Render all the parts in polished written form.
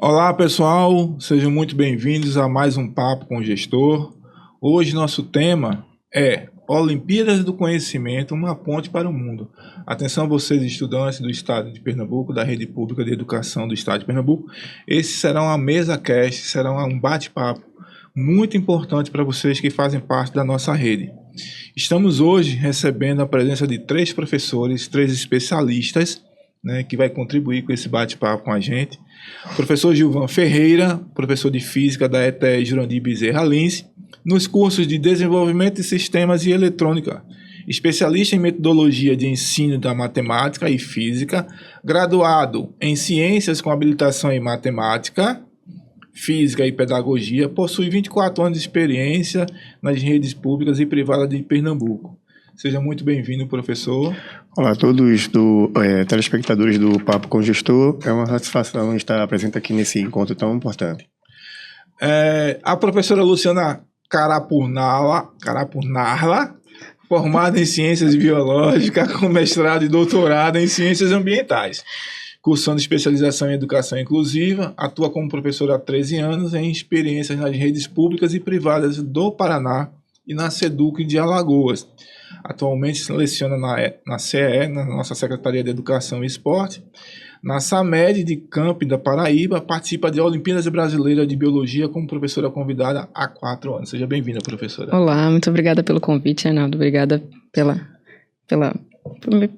Olá pessoal, sejam muito bem-vindos a mais um Papo com o Gestor. Hoje nosso tema é Olimpíadas do Conhecimento, uma ponte para o mundo. Atenção vocês estudantes do estado de Pernambuco, da Rede Pública de Educação do estado de Pernambuco. Esse será uma mesa cast, será um bate-papo muito importante para vocês que fazem parte da nossa rede. Estamos hoje recebendo a presença de 3 professores, 3 especialistas, que vai contribuir com esse bate-papo com a gente. O professor Gilvan Ferreira, professor de Física da ETE Jurandir Bezerra Lins, nos cursos de Desenvolvimento de Sistemas e Eletrônica, especialista em Metodologia de Ensino da Matemática e Física, graduado em Ciências com habilitação em Matemática, Física e Pedagogia, possui 24 anos de experiência nas redes públicas e privadas de Pernambuco. Seja muito bem-vindo, professor. Olá a todos telespectadores do Papo com o Gestor. É uma satisfação estar presente aqui nesse encontro tão importante. A professora Luciana Carapurnala, formada em Ciências Biológicas, com mestrado e doutorado em Ciências Ambientais, cursando especialização em Educação Inclusiva, atua como professora há 13 anos em experiências nas redes públicas e privadas do Paraná e na SEDUC de Alagoas. Atualmente leciona na CE, na nossa Secretaria de Educação e Esporte, na SAMED de Campo da Paraíba, participa de Olimpíadas Brasileiras de Biologia como professora convidada há 4 anos. Seja bem-vinda, professora. Olá, muito obrigada pelo convite, Reinaldo. Obrigada por me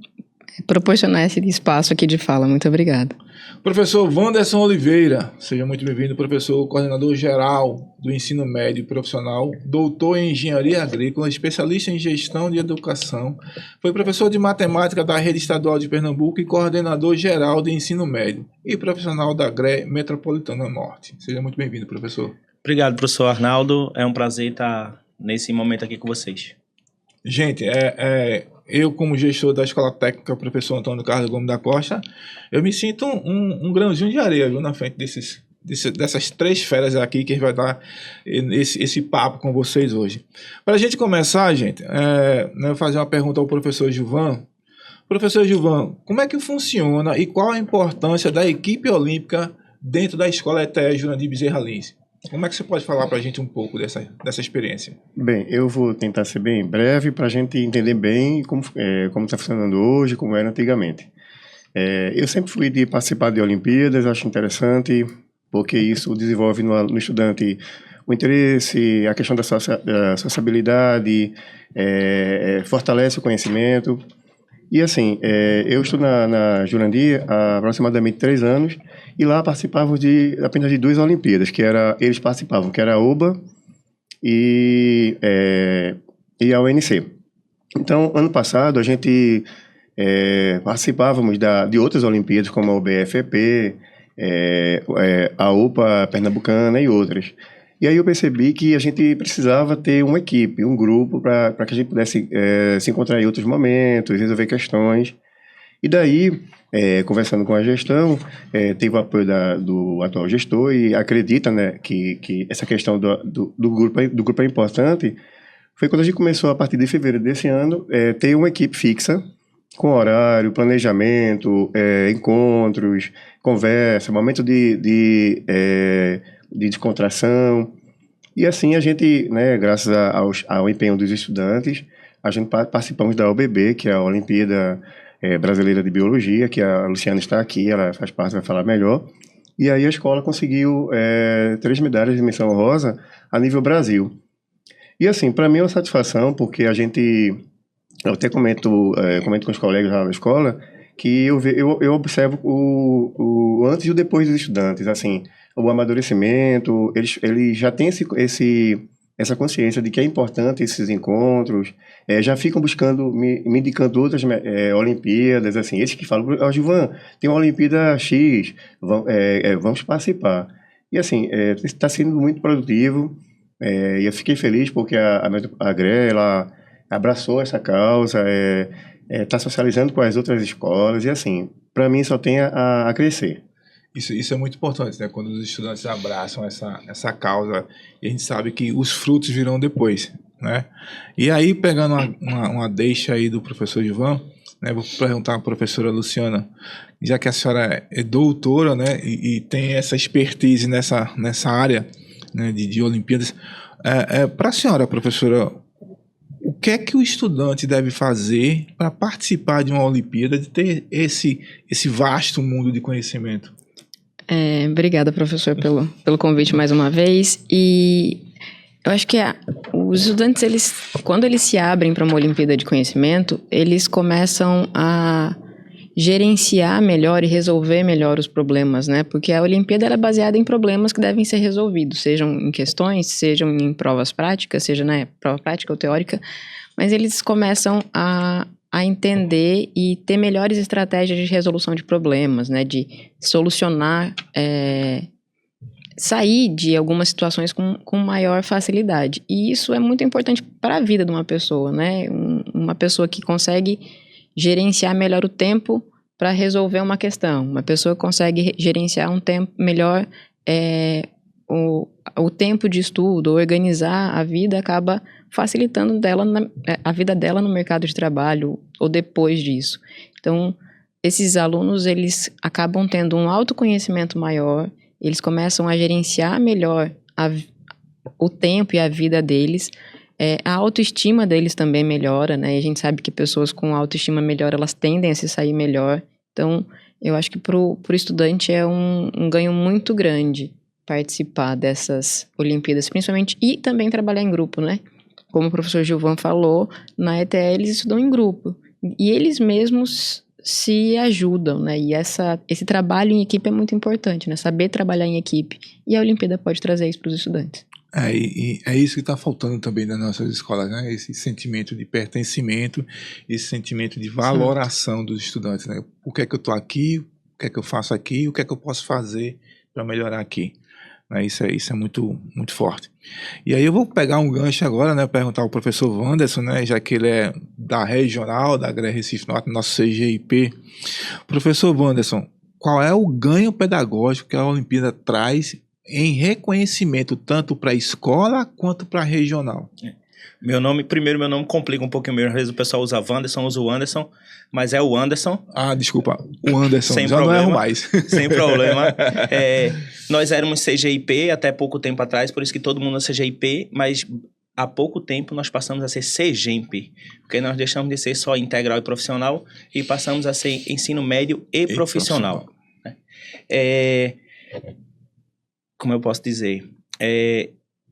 proporcionar esse espaço aqui de fala. Muito obrigada. Professor Wanderson Oliveira, seja muito bem-vindo, professor, coordenador geral do ensino médio profissional, doutor em engenharia agrícola, especialista em gestão de educação, foi professor de matemática da Rede Estadual de Pernambuco e coordenador geral de ensino médio e profissional da GRE Metropolitana Norte. Seja muito bem-vindo, professor. Obrigado, professor Arnaldo. É um prazer estar nesse momento aqui com vocês. Gente, eu como gestor da Escola Técnica, professor Antônio Carlos Gomes da Costa, eu me sinto um grãozinho de areia, viu, na frente dessas 3 feras aqui que vai dar esse papo com vocês hoje. Para a gente começar, gente, eu vou fazer uma pergunta ao professor Gilvan. Professor Gilvan, como é que funciona e qual a importância da equipe olímpica dentro da Escola ETE Jurandir Bezerra Lins? Como é que você pode falar para a gente um pouco dessa experiência? Bem, eu vou tentar ser bem breve para a gente entender bem como está funcionando hoje, como era antigamente. Eu sempre fui de participar de Olimpíadas, acho interessante, porque isso desenvolve no estudante o interesse, a questão da sociabilidade, fortalece o conhecimento. E assim, eu estou na Jurandir há aproximadamente 3 anos e lá participávamos apenas de 2 Olimpíadas, eles participavam, que era a OBA e a UNC. Então, ano passado, a gente participávamos de outras Olimpíadas, como a OBFEP, a UPA Pernambucana e outras. E aí eu percebi que a gente precisava ter uma equipe, um grupo, para que a gente pudesse se encontrar em outros momentos, resolver questões. E daí, conversando com a gestão, teve o apoio do atual gestor e acredita, né, que essa questão do grupo é importante. Foi quando a gente começou, a partir de fevereiro desse ano, ter uma equipe fixa, com horário, planejamento, encontros, conversa, momento de descontração. E assim a gente, né, graças ao empenho dos estudantes, a gente participamos da OBB, que é a Olimpíada Brasileira de Biologia, que a Luciana está aqui, ela faz parte, vai falar melhor. E aí a escola conseguiu 3 medalhas de menção honrosa a nível Brasil. E assim, para mim é uma satisfação, porque eu até comento com os colegas lá na escola, que eu observo o antes e o depois dos estudantes, assim, o amadurecimento, eles já têm essa consciência de que é importante esses encontros, já ficam buscando, me indicando outras Olimpíadas, assim, eles que falam, Gilvan, tem uma Olimpíada X, vamos participar. E assim, está sendo muito produtivo, e eu fiquei feliz porque a GRE, ela abraçou essa causa, está socializando com as outras escolas, e assim, para mim só tem a crescer. Isso é muito importante, né? Quando os estudantes abraçam essa causa, e a gente sabe que os frutos virão depois. né? E aí, pegando uma deixa aí do professor Gilvan, né, vou perguntar à professora Luciana, já que a senhora é doutora, né, e tem essa expertise nessa área, né, de Olimpíadas, para a senhora, professora, o que é que o estudante deve fazer para participar de uma Olimpíada, de ter esse vasto mundo de conhecimento? Obrigada, professor, pelo convite mais uma vez. E eu acho que os estudantes, quando eles se abrem para uma Olimpíada de conhecimento, eles começam a gerenciar melhor e resolver melhor os problemas, né? Porque a Olimpíada ela é baseada em problemas que devem ser resolvidos, sejam em questões, sejam em provas práticas, seja na prova prática ou teórica, mas eles começam a entender e ter melhores estratégias de resolução de problemas, né? De solucionar, sair de algumas situações com maior facilidade. E isso é muito importante para a vida de uma pessoa, né? Uma pessoa que consegue gerenciar melhor o tempo para resolver uma questão. Uma pessoa que consegue gerenciar um tempo melhor, o tempo de estudo, organizar a vida, acaba facilitando a vida dela no mercado de trabalho ou depois disso. Então, esses alunos, eles acabam tendo um autoconhecimento maior, eles começam a gerenciar melhor o tempo e a vida deles. A autoestima deles também melhora, né? E a gente sabe que pessoas com autoestima melhor, elas tendem a se sair melhor. Então, eu acho que pro estudante é um ganho muito grande participar dessas Olimpíadas, principalmente, e também trabalhar em grupo, né? Como o professor Gilvan falou, na ETE eles estudam em grupo. E eles mesmos se ajudam, né? E esse trabalho em equipe é muito importante, né? Saber trabalhar em equipe. E a Olimpíada pode trazer isso para os estudantes. E é isso que está faltando também nas nossas escolas, né? Esse sentimento de pertencimento, esse sentimento de valoração dos estudantes, né? Por que é que eu estou aqui? O que é que eu faço aqui? O que é que eu posso fazer para melhorar aqui? Né? Isso é muito, muito forte. E aí eu vou pegar um gancho agora, né? Perguntar ao professor Wanderson, né? Já que ele é da regional, da GRE Recife Norte, nosso CGIP. Professor Wanderson, qual é o ganho pedagógico que a Olimpíada traz em reconhecimento tanto para a escola quanto para a regional? Meu nome complica um pouquinho. Às vezes o pessoal usa Wanderson, usa o Anderson, mas é o Anderson. Ah, desculpa, o Anderson, sem já problema, não erro mais. Sem problema. Nós éramos CGIP até pouco tempo atrás, por isso que todo mundo é CGIP, mas há pouco tempo nós passamos a ser CGEMP, porque nós deixamos de ser só integral e profissional e passamos a ser ensino médio e profissional. Né? Como eu posso dizer?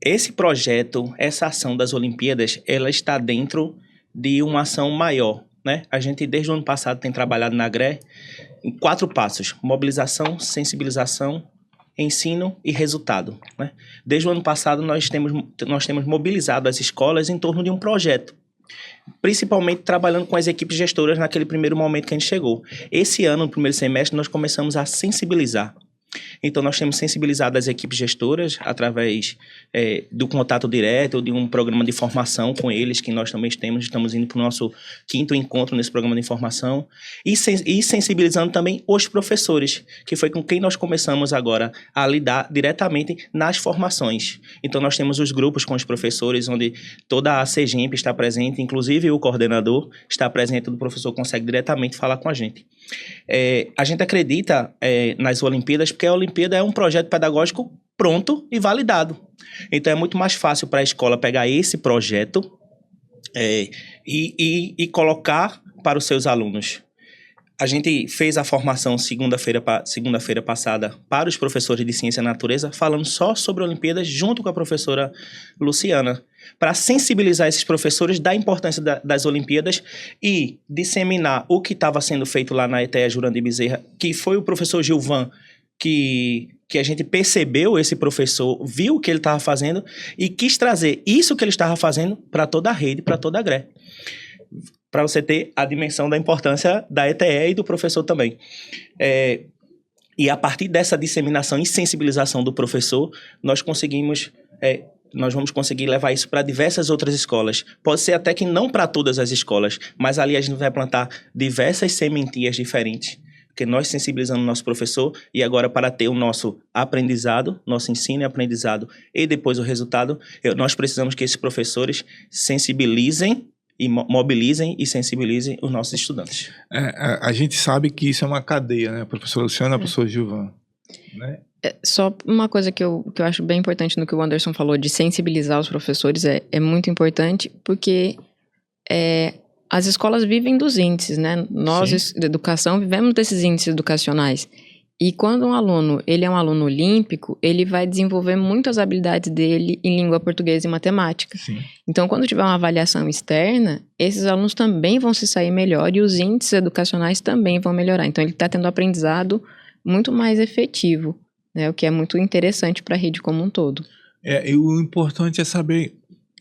Esse projeto, essa ação das Olimpíadas, ela está dentro de uma ação maior, né? A gente, desde o ano passado, tem trabalhado na GRE em 4 passos: mobilização, sensibilização, ensino e resultado, né? Desde o ano passado, nós temos mobilizado as escolas em torno de um projeto, principalmente trabalhando com as equipes gestoras naquele primeiro momento que a gente chegou. Esse ano, no primeiro semestre, nós começamos a sensibilizar. Então, nós temos sensibilizado as equipes gestoras através do contato direto, de um programa de formação com eles, que nós também estamos indo para o nosso 5º encontro nesse programa de formação, e sensibilizando também os professores, que foi com quem nós começamos agora a lidar diretamente nas formações. Então, nós temos os grupos com os professores, onde toda a CGEMP está presente, inclusive o coordenador está presente, o professor consegue diretamente falar com a gente. A gente acredita nas Olimpíadas, porque a Olimpíada é um projeto pedagógico pronto e validado. Então é muito mais fácil para a escola pegar esse projeto e colocar para os seus alunos. A gente fez a formação segunda-feira passada para os professores de Ciência e Natureza, falando só sobre Olimpíadas, junto com a professora Luciana, para sensibilizar esses professores da importância das Olimpíadas e disseminar o que estava sendo feito lá na ETE Jurandir Bezerra, que foi o professor Gilvan, que a gente percebeu, esse professor viu o que ele estava fazendo e quis trazer isso que ele estava fazendo para toda a rede, para toda a GRE. Para você ter a dimensão da importância da ETE e do professor também. E a partir dessa disseminação e sensibilização do professor, nós vamos conseguir levar isso para diversas outras escolas. Pode ser até que não para todas as escolas, mas ali a gente vai plantar diversas sementinhas diferentes porque nós sensibilizamos o nosso professor e agora para ter o nosso aprendizado, nosso ensino e aprendizado e depois o resultado, nós precisamos que esses professores sensibilizem e mobilizem e sensibilizem os nossos estudantes. A gente sabe que isso é uma cadeia, né? Professor Luciano, professor Gilvan, né? Só uma coisa que eu acho bem importante no que o Anderson falou, de sensibilizar os professores, é muito importante, porque as escolas vivem dos índices, né? Nós, de educação, vivemos desses índices educacionais. E quando um aluno, ele é um aluno olímpico, ele vai desenvolver muitas habilidades dele em língua portuguesa e matemática. Sim. Então, quando tiver uma avaliação externa, esses alunos também vão se sair melhor e os índices educacionais também vão melhorar. Então, ele está tendo um aprendizado muito mais efetivo, né? O que é muito interessante para a rede como um todo. E o importante é saber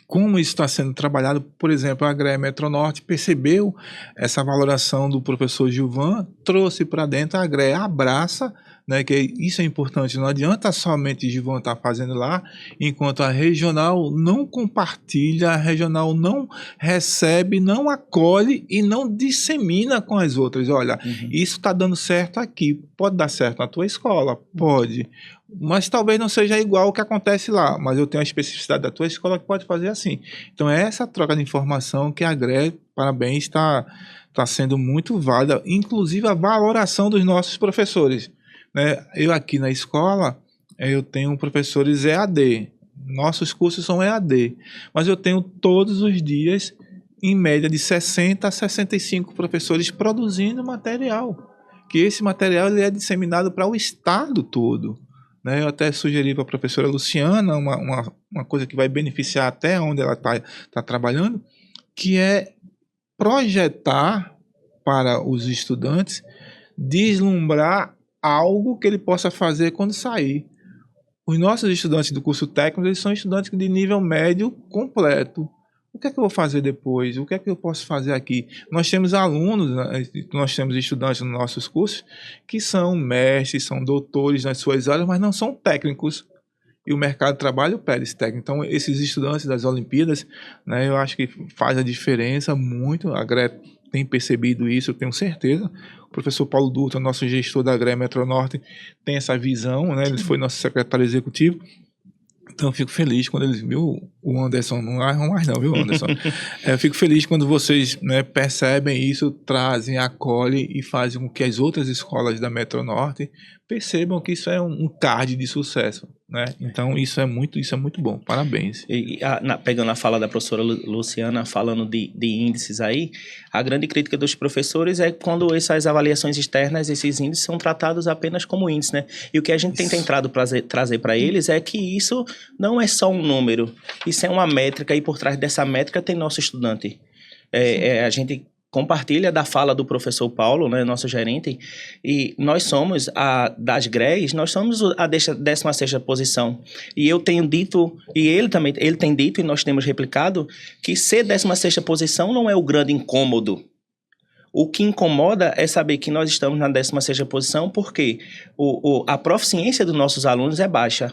como isso está sendo trabalhado. Por exemplo, a GRE Metronorte percebeu essa valoração do professor Gilvan, trouxe para dentro, a GRE abraça, né, que isso é importante. Não adianta somente Gilvan estar fazendo lá, enquanto a regional não compartilha, a regional não recebe, não acolhe e não dissemina com as outras. Olha, isso está dando certo aqui, pode dar certo na tua escola? Pode. Mas talvez não seja igual ao que acontece lá, mas eu tenho a especificidade da tua escola que pode fazer assim. Então é essa troca de informação que a GRE, parabéns, está sendo muito válida, inclusive a valoração dos nossos professores, né? Eu aqui na escola, eu tenho professores EAD, nossos cursos são EAD, mas eu tenho todos os dias, em média de 60 a 65 professores produzindo material, que esse material ele é disseminado para o estado todo. Eu até sugeri para a professora Luciana uma coisa que vai beneficiar até onde ela está trabalhando, que é projetar para os estudantes, deslumbrar algo que ele possa fazer quando sair. Os nossos estudantes do curso técnico, eles são estudantes de nível médio completo. O que é que eu vou fazer depois? O que é que eu posso fazer aqui? Nós temos alunos, nós temos estudantes nos nossos cursos que são mestres, são doutores nas suas áreas, mas não são técnicos. E o mercado de trabalho pede esse técnico. Então, esses estudantes das Olimpíadas, né, eu acho que faz a diferença muito. A GRE tem percebido isso, eu tenho certeza. O professor Paulo Dutra, nosso gestor da GRE Metronorte, tem essa visão, né? Ele foi nosso secretário executivo. Então, eu fico feliz quando eles, viu, o Anderson, não erram mais não, viu, Anderson? Eu fico feliz quando vocês, né, percebem isso, trazem, acolhem e fazem com que as outras escolas da Metronorte percebam que isso é um card de sucesso, né? Então, isso é muito bom. Parabéns. Pegando a fala da professora Luciana, falando de índices aí, a grande crítica dos professores é quando essas avaliações externas, esses índices são tratados apenas como índices, né? E o que a gente tem tentado trazer para eles é que isso não é só um número, isso é uma métrica e por trás dessa métrica tem nosso estudante. A gente compartilha da fala do professor Paulo, né, nosso gerente, e nós somos, das GREs, nós somos a 16ª posição. E eu tenho dito, e ele tem dito, e nós temos replicado, que ser 16ª posição não é o grande incômodo. O que incomoda é saber que nós estamos na 16ª posição porque a proficiência dos nossos alunos é baixa.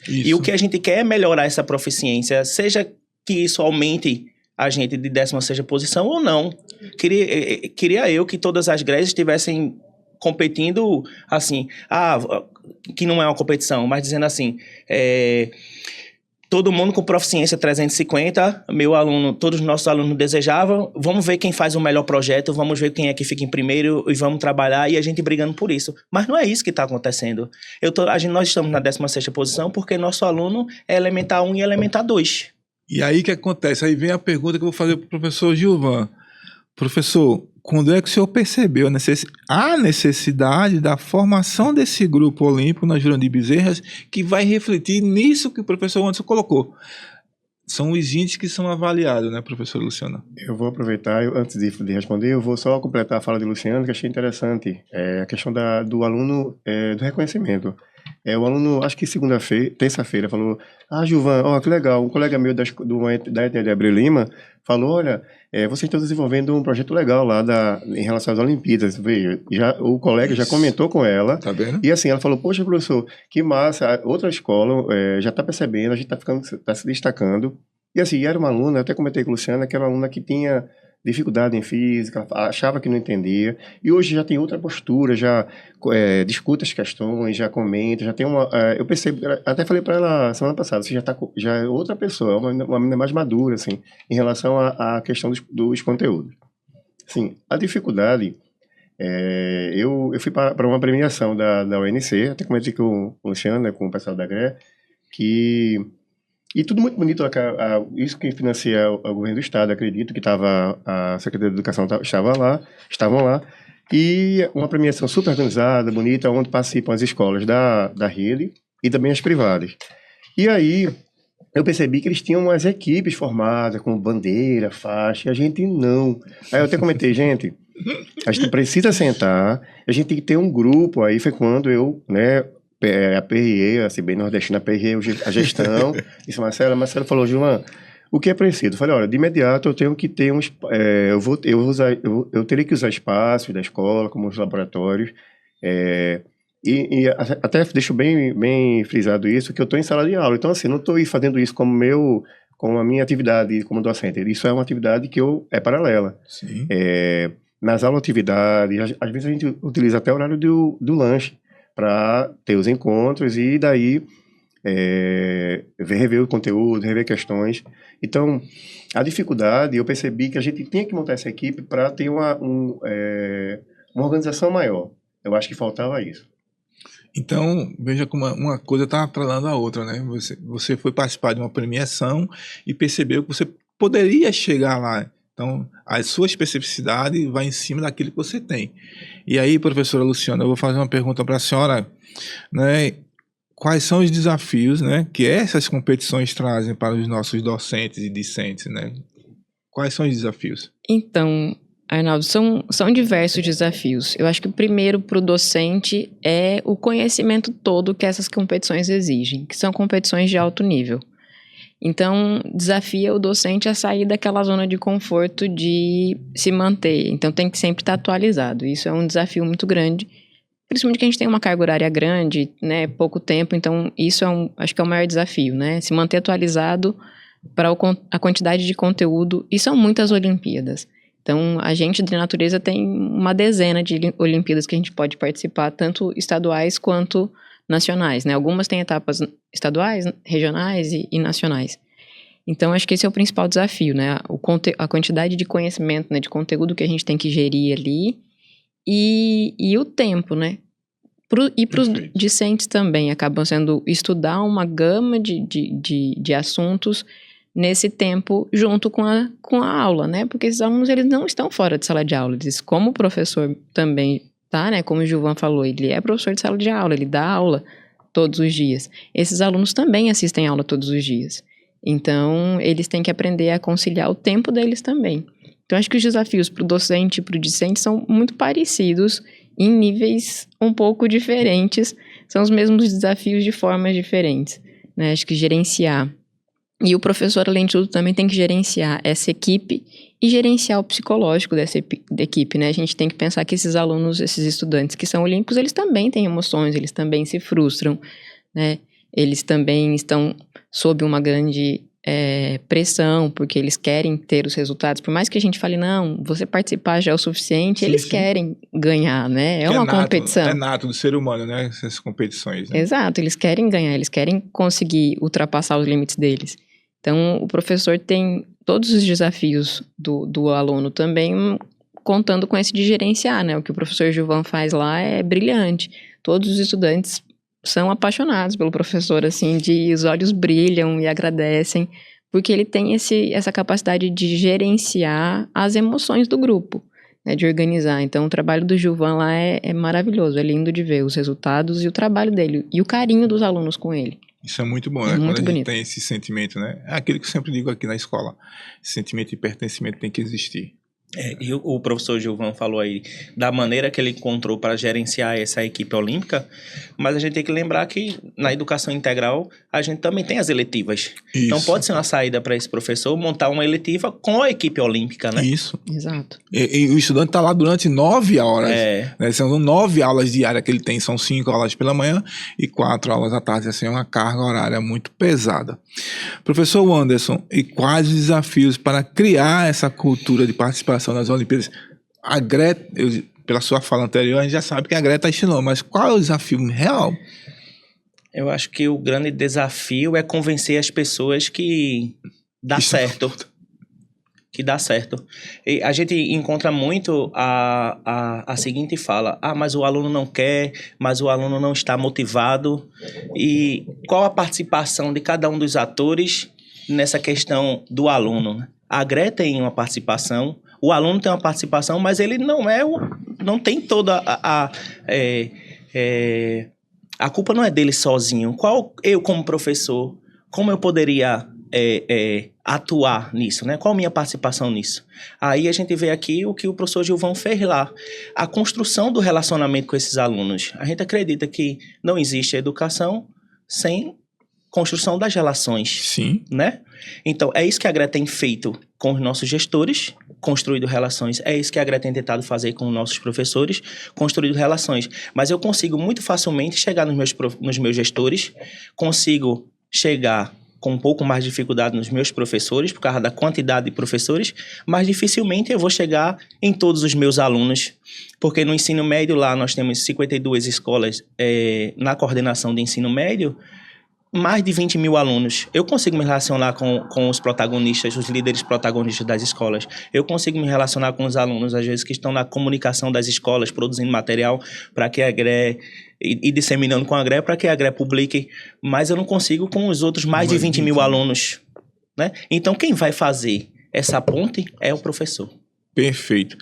Isso. E o que a gente quer é melhorar essa proficiência, seja que isso aumente a gente de 16ª posição ou não. Queria eu que todas as GREs estivessem competindo assim, que não é uma competição, mas dizendo assim, todo mundo com proficiência 350, meu aluno, todos os nossos alunos desejavam, vamos ver quem faz o melhor projeto, vamos ver quem é que fica em primeiro e vamos trabalhar, e a gente brigando por isso. Mas não é isso que está acontecendo. Nós estamos na 16ª posição porque nosso aluno é elementar 1 e elementar 2. E aí o que acontece? Aí vem a pergunta que eu vou fazer para o professor Gilvan. Professor, quando é que o senhor percebeu a necessidade da formação desse grupo olímpico na Jurandir Bezerra, que vai refletir nisso que o professor Anderson colocou? São os índices que são avaliados, né, professor Luciano? Eu vou aproveitar, antes de responder, eu vou só completar a fala de Luciano, que achei interessante, a questão do aluno, do reconhecimento. O aluno, acho que terça-feira, falou: Gilvan, que legal, um colega meu da ETD Abreu Lima falou: olha, vocês estão desenvolvendo um projeto legal lá em relação às Olimpíadas. Veio, o colega já comentou com ela. Tá vendo? E assim, ela falou: poxa, professor, que massa, outra escola já está percebendo, a gente está se destacando. E assim, era uma aluna, eu até comentei com a Luciana, que era uma aluna que tinha dificuldade em física, achava que não entendia, e hoje já tem outra postura, já discute as questões, já comenta, já tem uma... eu percebo, até falei para ela semana passada, você já é outra pessoa, uma menina mais madura, assim, em relação à questão dos conteúdos. Sim, a dificuldade... eu fui para uma premiação da UNC, até comentei com o Luciano, né, com o pessoal da GRE, e tudo muito bonito, isso que financia o governo do estado, acredito que a Secretaria de Educação estavam lá, e uma premiação super organizada, bonita, onde participam as escolas da rede e também as privadas. E aí, eu percebi que eles tinham umas equipes formadas, com bandeira, faixa, e a gente não. Aí eu até comentei, gente, a gente precisa sentar, a gente tem que ter um grupo. Aí foi quando eu, né, aperriei, a CBN Nordestina, aperriei a gestão, disse, Marcelo falou, João, o que é preciso? Eu falei, olha, de imediato eu tenho que ter eu teria que usar espaços da escola, como os laboratórios, e até deixo bem frisado isso, que eu estou em sala de aula, então assim, não estou fazendo isso como a minha atividade como docente, isso é uma atividade que é paralela. Sim. Nas aulas atividades, às vezes a gente utiliza até o horário do lanche, para ter os encontros e daí rever o conteúdo, rever questões. Então, a dificuldade, eu percebi que a gente tinha que montar essa equipe para ter uma organização maior. Eu acho que faltava isso. Então, veja como uma coisa está atrelando a outra, né? Você foi participar de uma premiação e percebeu que você poderia chegar lá. Então, a sua especificidade vai em cima daquilo que você tem. E aí, professora Luciana, eu vou fazer uma pergunta para a senhora, né? Quais são os desafios, né, que essas competições trazem para os nossos docentes e discentes, né? Quais são os desafios? Então, Arnaldo, são diversos desafios. Eu acho que o primeiro para o docente é o conhecimento todo que essas competições exigem, que são competições de alto nível. Então, desafia o docente a sair daquela zona de conforto de se manter. Então, tem que sempre estar atualizado. Isso é um desafio muito grande, principalmente que a gente tem uma carga horária grande, né, pouco tempo. Então, isso acho que é o maior desafio, né? Se manter atualizado para a quantidade de conteúdo. E são muitas Olimpíadas. Então, a gente de natureza tem uma dezena de Olimpíadas que a gente pode participar, tanto estaduais quanto nacionais, né? Algumas têm etapas estaduais, regionais e nacionais. Então, acho que esse é o principal desafio, né? A quantidade de conhecimento, né, de conteúdo que a gente tem que gerir ali e o tempo, né? E para os discentes também, acabam sendo estudar uma gama de assuntos nesse tempo junto com a aula, né? Porque esses alunos, eles não estão fora de sala de aula. Eles, como o professor também tá, né? Como o Gilvan falou, ele é professor de sala de aula, ele dá aula todos os dias. Esses alunos também assistem aula todos os dias. Então, eles têm que aprender a conciliar o tempo deles também. Então, acho que os desafios para o docente e para o discente são muito parecidos, em níveis um pouco diferentes. São os mesmos desafios de formas diferentes, né? Acho que gerenciar. E o professor, além de tudo, também tem que gerenciar essa equipe e gerenciar o psicológico dessa equipe, né? A gente tem que pensar que esses alunos, esses estudantes que são olímpicos, eles também têm emoções, eles também se frustram, né? Eles também estão sob uma grande pressão, porque eles querem ter os resultados. Por mais que a gente fale, não, você participar já é o suficiente, sim, eles querem ganhar, né? É uma competição. É nato do ser humano, né? Essas competições, né? Exato, eles querem ganhar, eles querem conseguir ultrapassar os limites deles. Então, o professor tem todos os desafios do aluno também, contando com esse de gerenciar, né? O que o professor Gilvan faz lá é brilhante. Todos os estudantes são apaixonados pelo professor, assim, os olhos brilham e agradecem, porque ele tem essa capacidade de gerenciar as emoções do grupo, né? De organizar. Então, o trabalho do Gilvan lá é maravilhoso, é lindo de ver os resultados e o trabalho dele, e o carinho dos alunos com ele. Isso é muito bom, né? Muito Quando a gente bonito. tem esse sentimento, né? É aquilo que eu sempre digo aqui na escola. Esse sentimento de pertencimento tem que existir. E o professor Gilvan falou aí da maneira que ele encontrou para gerenciar essa equipe olímpica, mas a gente tem que lembrar que na educação integral a gente também tem as eletivas. Isso. Então pode ser uma saída para esse professor montar uma eletiva com a equipe olímpica, né? Isso. Exato. E o estudante está lá durante 9 horas. Né? São 9 aulas diárias que ele tem, são 5 aulas pela manhã e 4 aulas à tarde. Assim, é uma carga horária muito pesada. Professor Wanderson, e quais os desafios para criar essa cultura de participação nas Olimpíadas? A Greta, pela sua fala anterior, a gente já sabe que a Greta ensinou, mas qual é o desafio real? Eu acho que o grande desafio é convencer as pessoas que dá certo. Que dá certo. E a gente encontra muito a seguinte fala: mas o aluno não quer, mas o aluno não está motivado. E qual a participação de cada um dos atores nessa questão do aluno? A Greta tem uma participação, o aluno tem uma participação, mas ele não tem toda a culpa não é dele sozinho. Eu como professor, como eu poderia atuar nisso, né? Qual a minha participação nisso? Aí a gente vê aqui o que o professor Gilvan fez lá, a construção do relacionamento com esses alunos. A gente acredita que não existe educação sem construção das relações. Sim. Né? Então, é isso que a Greta tem feito com os nossos gestores, construído relações. É isso que a Greta tem tentado fazer com os nossos professores, construído relações. Mas eu consigo muito facilmente chegar nos meus gestores, consigo chegar com um pouco mais de dificuldade nos meus professores, por causa da quantidade de professores, mas dificilmente eu vou chegar em todos os meus alunos, porque no ensino médio lá nós temos 52 escolas na coordenação de ensino médio, mais de 20 mil alunos. Eu consigo me relacionar com os protagonistas, os líderes protagonistas das escolas. Eu consigo me relacionar com os alunos, às vezes, que estão na comunicação das escolas, produzindo material para que a GRE e disseminando com a GRE para que a GRE publique, mas eu não consigo com os outros mais de 20 mil alunos. Né? Então, quem vai fazer essa ponte é o professor. Perfeito.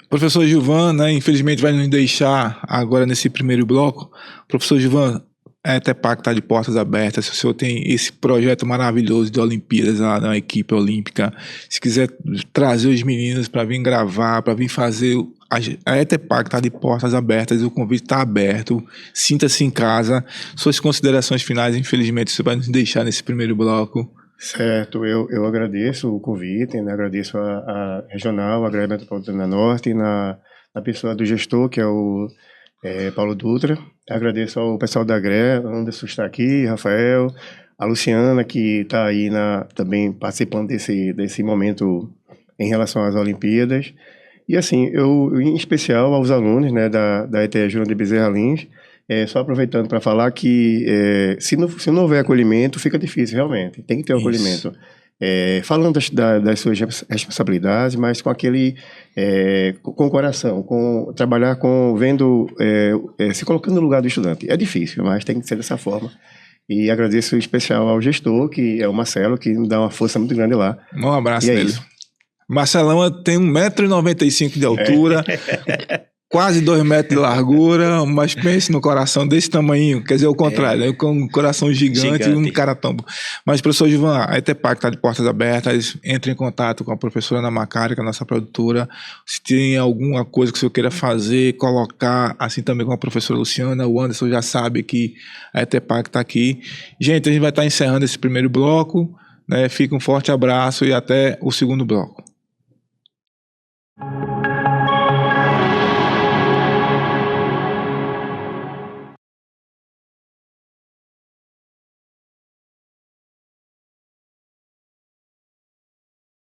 Professor Gilvan, né, infelizmente vai nos deixar agora nesse primeiro bloco. Professor Gilvan, a ETEPAC está de portas abertas. Se o senhor tem esse projeto maravilhoso de Olimpíadas lá na equipe olímpica, se quiser trazer os meninos para vir gravar, para vir fazer, a ETEPAC está de portas abertas, o convite está aberto, sinta-se em casa. Suas considerações finais, infelizmente, você vai nos deixar nesse primeiro bloco. Certo, eu agradeço o convite, né? Agradeço a Regional, a GRE Metropolitana Norte, na pessoa do gestor, que é o Paulo Dutra. Agradeço ao pessoal da GRE, Anderson está aqui, Rafael, a Luciana, que está aí também participando desse momento em relação às Olimpíadas. E assim, em especial aos alunos, né, da ETE Júnior de Bezerra Lins, só aproveitando para falar que se não houver acolhimento, fica difícil realmente, tem que ter um acolhimento. Falando das suas responsabilidades, mas com com o coração, trabalhar vendo, se colocando no lugar do estudante. É difícil, mas tem que ser dessa forma. E agradeço em especial ao gestor, que é o Marcelo, que me dá uma força muito grande lá. Um abraço dele. Marcelão tem 1,95 m de altura, quase 2 metros de largura, mas pense no coração desse tamanho, quer dizer, o contrário, com um coração gigante e um cara tão... Mas, professor Gilvan, a ETEPAC está de portas abertas, entre em contato com a professora Ana Macari, que é a nossa produtora, se tem alguma coisa que o senhor queira fazer, colocar, assim também com a professora Luciana, o Anderson já sabe que a ETEPAC está aqui. Gente, a gente vai estar encerrando esse primeiro bloco, né? Fica um forte abraço e até o segundo bloco.